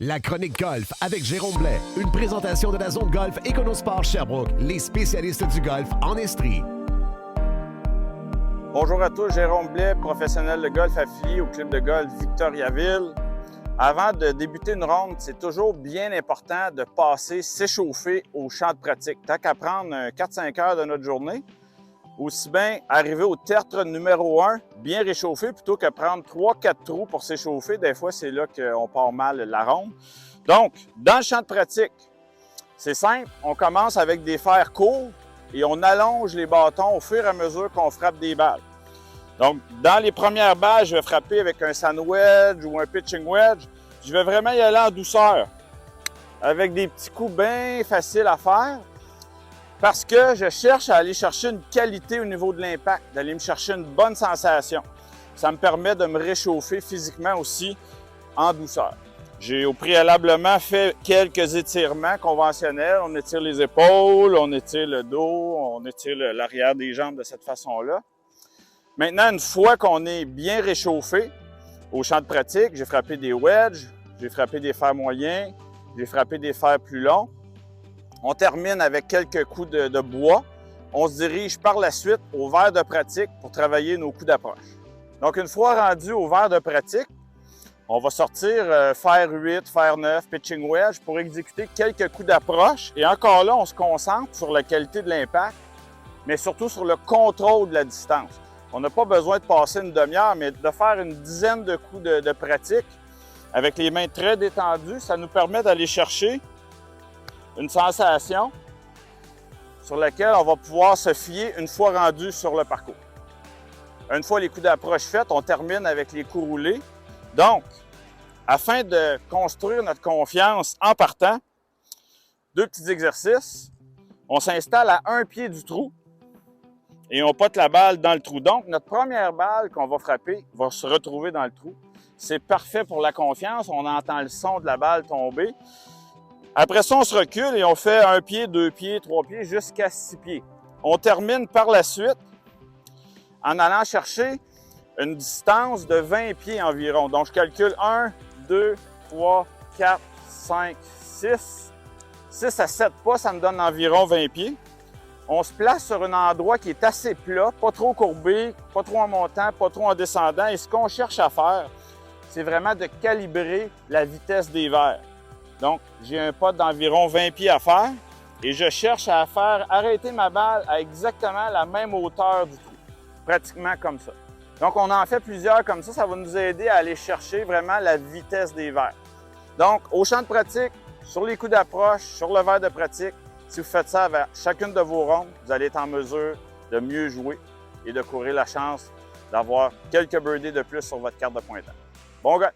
La chronique golf avec Jérôme Blais. Une présentation de la zone golf Econosport Sherbrooke, les spécialistes du golf en Estrie. Bonjour à tous, Jérôme Blais, professionnel de golf affilié au club de golf Victoriaville. Avant de débuter une ronde, c'est toujours bien important de passer s'échauffer au champ de pratique. Tant qu'à prendre 4-5 heures de notre journée, aussi bien arriver au tertre numéro 1, bien réchauffé, plutôt que prendre 3-4 trous pour s'échauffer. Des fois, c'est là qu'on part mal la ronde. Donc, dans le champ de pratique, c'est simple. On commence avec des fers courts et on allonge les bâtons au fur et à mesure qu'on frappe des balles. Donc, dans les premières balles, je vais frapper avec un sand wedge ou un pitching wedge. Je vais vraiment y aller en douceur, avec des petits coups bien faciles à faire. Parce que je cherche à aller chercher une qualité au niveau de l'impact, d'aller me chercher une bonne sensation. Ça me permet de me réchauffer physiquement aussi en douceur. J'ai au préalablement fait quelques étirements conventionnels. On étire les épaules, on étire le dos, on étire l'arrière des jambes de cette façon-là. Maintenant, une fois qu'on est bien réchauffé au champ de pratique, j'ai frappé des wedges, j'ai frappé des fers moyens, j'ai frappé des fers plus longs. On termine avec quelques coups de bois. On se dirige par la suite au verre de pratique pour travailler nos coups d'approche. Donc, une fois rendu au verre de pratique, on va sortir fer 8, fer 9, pitching wedge pour exécuter quelques coups d'approche. Et encore là, on se concentre sur la qualité de l'impact, mais surtout sur le contrôle de la distance. On n'a pas besoin de passer une demi-heure, mais de faire une dizaine de coups de pratique avec les mains très détendues, ça nous permet d'aller chercher une sensation sur laquelle on va pouvoir se fier une fois rendu sur le parcours. Une fois les coups d'approche faits, on termine avec les coups roulés. Donc, afin de construire notre confiance en partant, deux petits exercices. On s'installe à un pied du trou et on pote la balle dans le trou. Donc, notre première balle qu'on va frapper va se retrouver dans le trou. C'est parfait pour la confiance. On entend le son de la balle tomber. Après ça, on se recule et on fait un pied, 2 pieds, 3 pieds, jusqu'à 6 pieds. On termine par la suite en allant chercher une distance de 20 pieds environ. Donc, je calcule 1, 2, 3, 4, 5, 6. 6 à 7 pas, ça me donne environ 20 pieds. On se place sur un endroit qui est assez plat, pas trop courbé, pas trop en montant, pas trop en descendant. Et ce qu'on cherche à faire, c'est vraiment de calibrer la vitesse des verres. Donc, j'ai un pot d'environ 20 pieds à faire et je cherche à faire arrêter ma balle à exactement la même hauteur du trou, pratiquement comme ça. Donc, on en fait plusieurs comme ça va nous aider à aller chercher vraiment la vitesse des verres. Donc, au champ de pratique, sur les coups d'approche, sur le verre de pratique, si vous faites ça avec chacune de vos rondes, vous allez être en mesure de mieux jouer et de courir la chance d'avoir quelques birdies de plus sur votre carte de pointage. Bon gars!